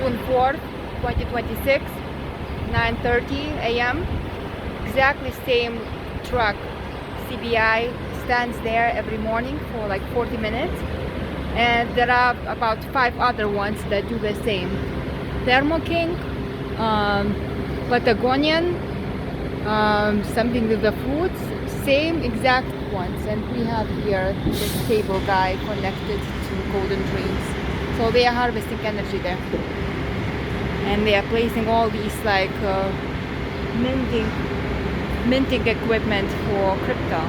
June 4th, 2026, 9:30 a.m. Exactly same truck, CBI, stands there every morning for like 40 minutes. And there are about 5 other ones that do the same. Thermo King, Patagonian, something with the foods, same exact ones. And we have here this cable guy connected to Golden Dreams. So they are harvesting energy there. And they are placing all these like minting equipment for crypto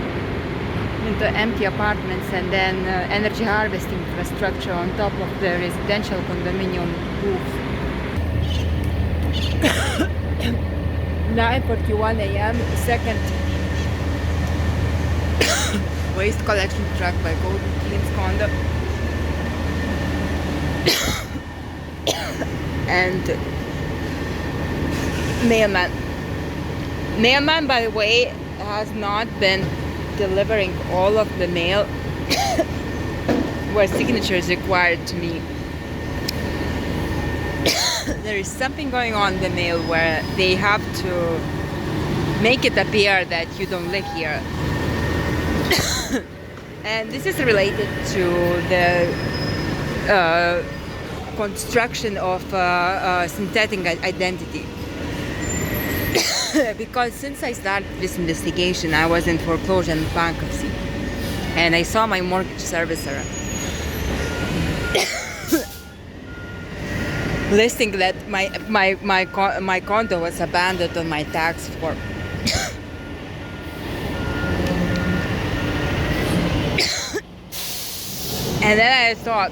into empty apartments, and then energy harvesting infrastructure on top of the residential condominium roofs. 9:41 a.m. Second waste collection truck by Golden Dreams condo. And mailman, by the way, has not been delivering all of the mail where signature is required to me. There is something going on in the mail where they have to make it appear that you don't live here. And this is related to the construction of synthetic identity. Because since I started this investigation, I was in foreclosure and bankruptcy, and I saw my mortgage servicer listing that my condo was abandoned on my tax form. And then I thought,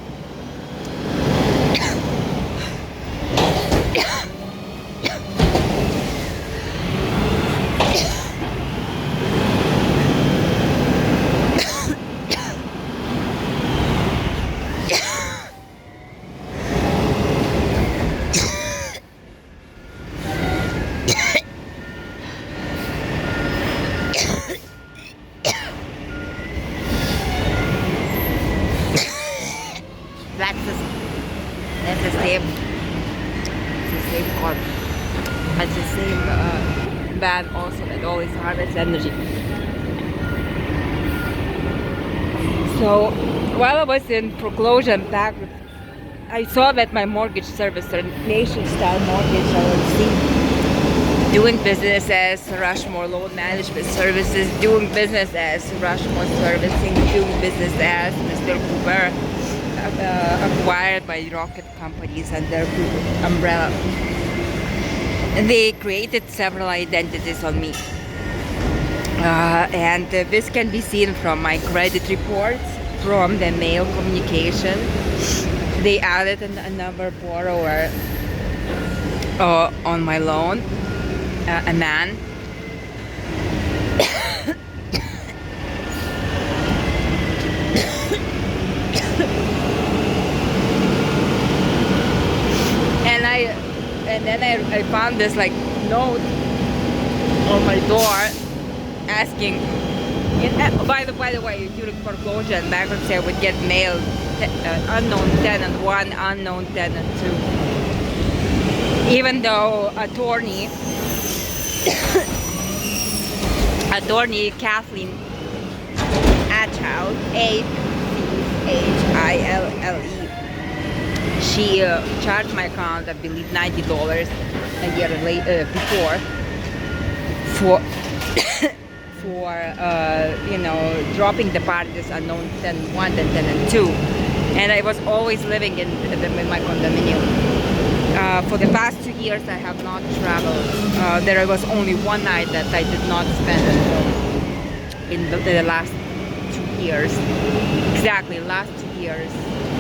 that's the same corp. It's the same band also that always harvests energy. So while I was in foreclosure and bankruptcy, I saw that my mortgage servicer, Nation Style Mortgage LLC, doing business as Rushmore Loan Management Services, doing business as Rushmore Servicing, doing business as Mr. Cooper, acquired by rocket companies under Cooper umbrella. And they created several identities on me. And this can be seen from my credit reports, from the mail communication. They added another borrower on my loan, a man. And then I found this like note on my door asking. By the way, during foreclosure and bankruptcy, I would get mail, unknown tenant 1, unknown tenant 2. Even though attorney Kathleen Achille, Achille, she charged my account, I believe, $90 a year before for dropping the parties unknown tenant 1 and tenant 2, and I was always living in my condominium. For the past 2 years, I have not traveled. There was only one night that I did not spend at home in the last 2 years. Exactly, last 2 years.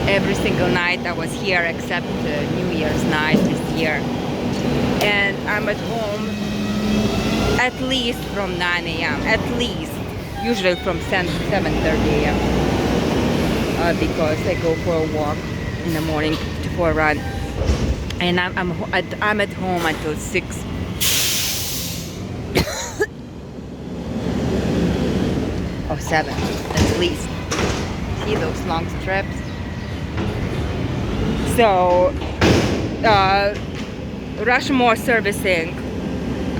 Every single night I was here except New Year's night this year. And I'm at home at least from 9 a.m. At least. Usually from 7:30 a.m. Because I go for a walk in the morning for a run. And I'm at home until 6. Or 7 at least. See those long strips? So Rushmore Servicing,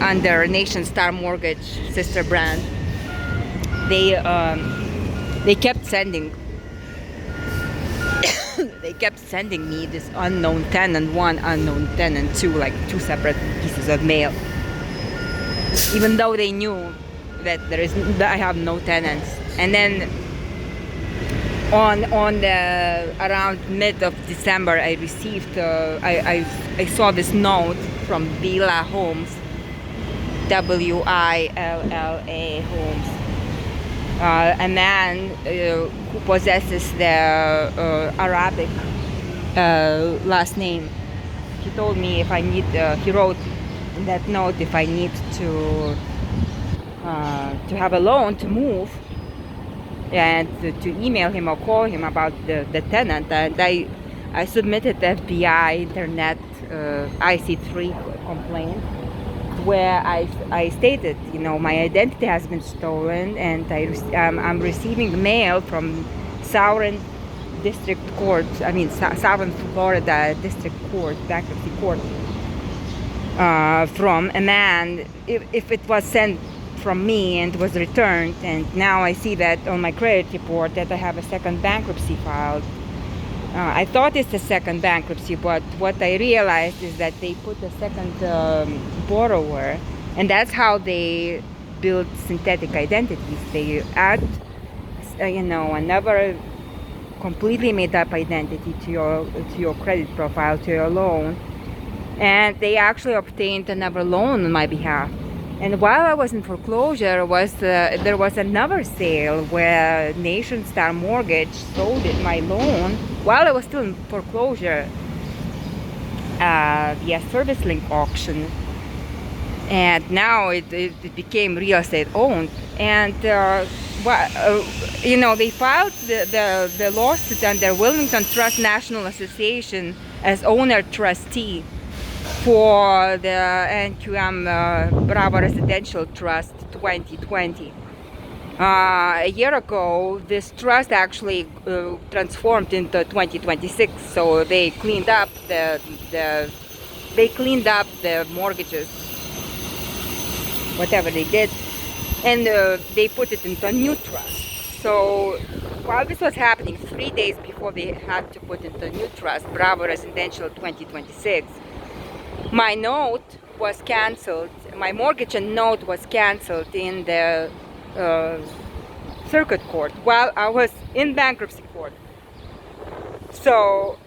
under Nation Star Mortgage sister brand, they kept sending they kept sending me this unknown tenant 1, unknown tenant 2, like 2 separate pieces of mail, even though they knew that I have no tenants. And then on the around mid of December, I received I saw this note from Willa Homes, Willa Homes, a man who possesses the Arabic last name. He told me if I need, he wrote in that note, if I need to have a loan to move, and to email him or call him about the tenant. And I submitted FBI Internet IC3 complaint, where I stated, my identity has been stolen, and I'm receiving mail from Southern District Court, Southern Florida District Court, bankruptcy court, from a man, if it was sent from me and was returned. And now I see that on my credit report that I have a second bankruptcy filed. I thought it's the second bankruptcy, but what I realized is that they put a second borrower, and that's how they build synthetic identities. They add, another completely made up identity to your credit profile, to your loan, and they actually obtained another loan on my behalf. And while I was in foreclosure, there was another sale where Nation Star Mortgage sold my loan while I was still in foreclosure via service link auction. And now it became real estate owned. And they filed the lawsuit under Wilmington Trust National Association as owner trustee for the NQM Bravo Residential Trust 2020. A year ago, this trust actually transformed into 2026. So they cleaned up the mortgages, whatever they did, and they put it into a new trust. So while this was happening, 3 days before they had to put into a new trust, Bravo Residential 2026, my note was canceled. My mortgage and note was canceled in the circuit court while I was in bankruptcy court. So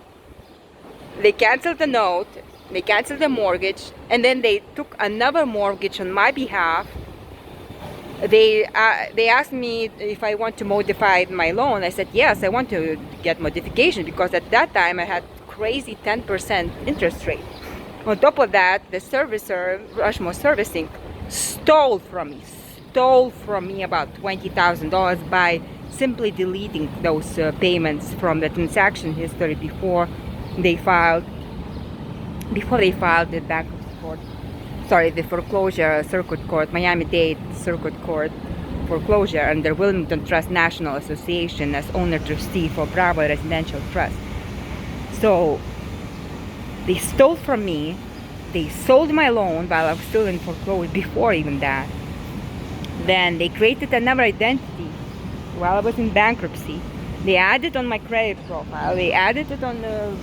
they canceled the note, they canceled the mortgage, and then they took another mortgage on my behalf. They asked me if I want to modify my loan. I said yes, I want to get modification, because at that time I had crazy 10% interest rate. On top of that, the servicer, Rushmore Servicing, stole from me about $20,000 by simply deleting those payments from the transaction history before they filed the bankruptcy court. Sorry, the foreclosure circuit court, Miami-Dade Circuit Court foreclosure under Wilmington Trust National Association as owner trustee for Bravo Residential Trust. So they stole from me. They sold my loan while I was still in foreclosure, before even that. Then they created another identity while I was in bankruptcy. They added on my credit profile. They added it on the,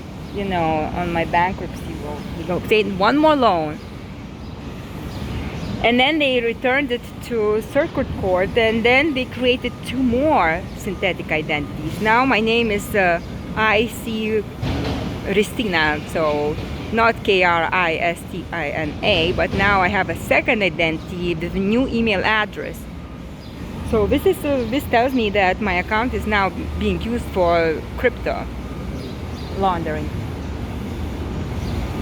on my bankruptcy roll. They obtained one more loan. And then they returned it to circuit court, and then they created 2 more synthetic identities. Now my name is I.C. Ristina, so not Kristina, but now I have a second identity with a new email address. So this tells me that my account is now being used for crypto laundering.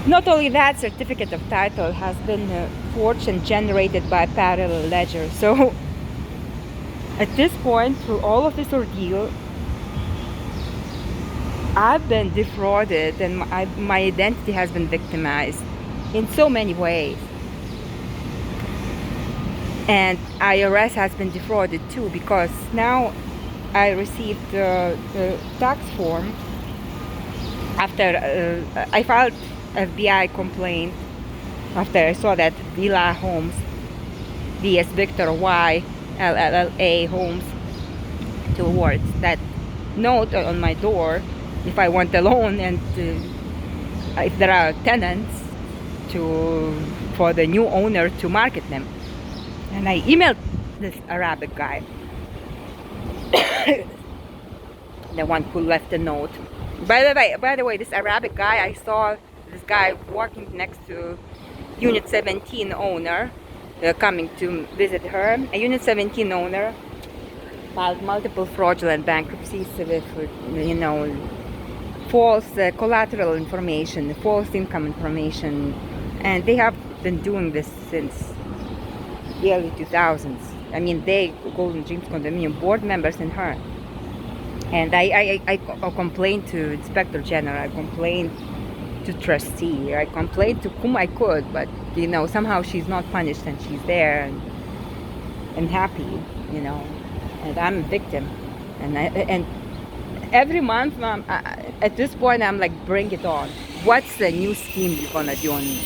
Not only that, certificate of title has been forged and generated by parallel ledger. So at this point, through all of this ordeal, I've been defrauded, and my identity has been victimized in so many ways. And IRS has been defrauded too, because now I received the tax form after I filed FBI complaint after I saw that Villa Homes, VS Victor Y LLA Homes, two words, that note on my door if I want a loan and if there are tenants for the new owner to market them. And I emailed this Arabic guy, the one who left the note. By the way, this Arabic guy, I saw this guy walking next to Unit 17 owner, coming to visit her. A Unit 17 owner filed multiple fraudulent bankruptcies with, false collateral information, false income information, and they have been doing this since the early 2000s. I mean, they, Golden Dreams Condominium board members and her. And I complained to Inspector General, I complained to trustee, I complained to whom I could, but somehow she's not punished and she's there and happy, and I'm a victim. And every month, at this point, I'm like, bring it on. What's the new scheme you're gonna do on me?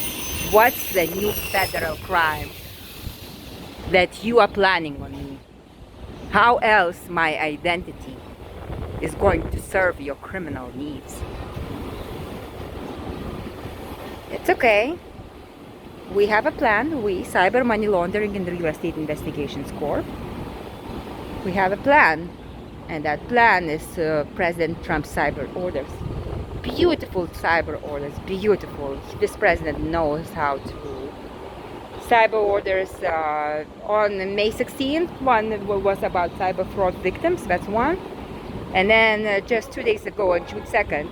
What's the new federal crime that you are planning on me? How else my identity is going to serve your criminal needs? It's okay. We have a plan. We, Cyber Money Laundering and Real Estate Investigations Corp. We have a plan. And that plan is President Trump's cyber orders. Beautiful cyber orders, beautiful. This president knows how to cyber orders. On May 16th, one was about cyber fraud victims, that's one. And then just 2 days ago, on June 2nd,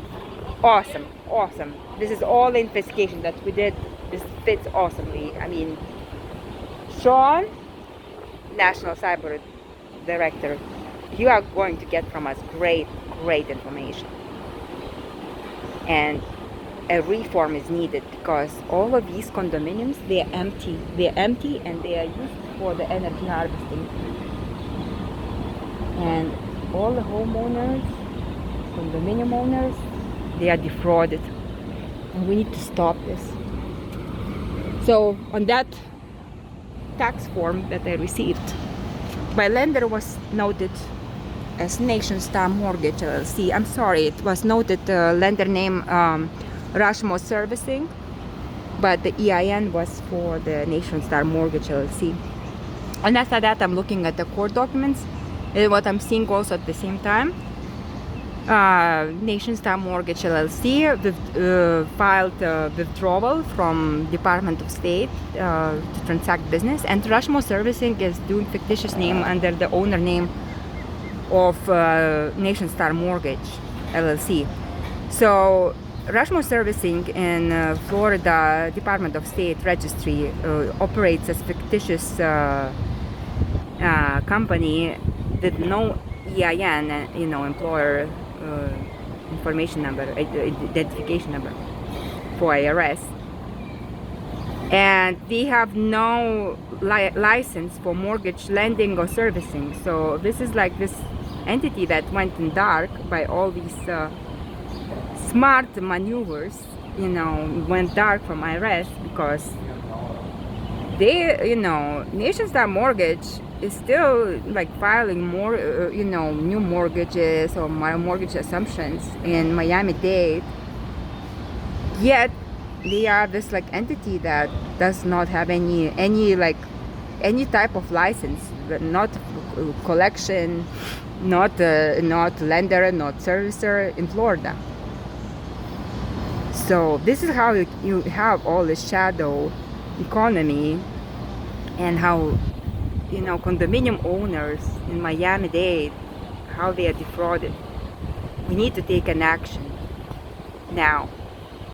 awesome. This is all the investigation that we did. This fits awesomely. I mean, Sean, National Cyber Director, you are going to get from us great information. And a reform is needed because all of these condominiums, they are empty and they are used for the energy harvesting. And all the homeowners, condominium owners, they are defrauded. And we need to stop this. So on that tax form that I received, my lender was noted as Nation Star Mortgage LLC. I'm sorry, it was noted lender name Rushmore Servicing, but the EIN was for the Nation Star Mortgage LLC. And after that, I'm looking at the court documents, and what I'm seeing also at the same time, Nation Star Mortgage LLC filed withdrawal from Department of State to transact business, and Rushmore Servicing is doing fictitious name under the owner name of Nation Star Mortgage LLC. So Rushmore Servicing in Florida Department of State Registry operates as fictitious company with no EIN, employer information number, identification number for IRS, and they have no license for mortgage lending or servicing. So this is like this entity that went in dark by all these smart maneuvers, went dark from IRS because they, Nation Star Mortgage is still like filing more, new mortgages or mortgage assumptions in Miami-Dade. Yet they are this like entity that does not have any type of license, not collection, not lender, not servicer in Florida. So this is how you have all this shadow economy, and how condominium owners in Miami-Dade, how they are defrauded. We need to take an action now.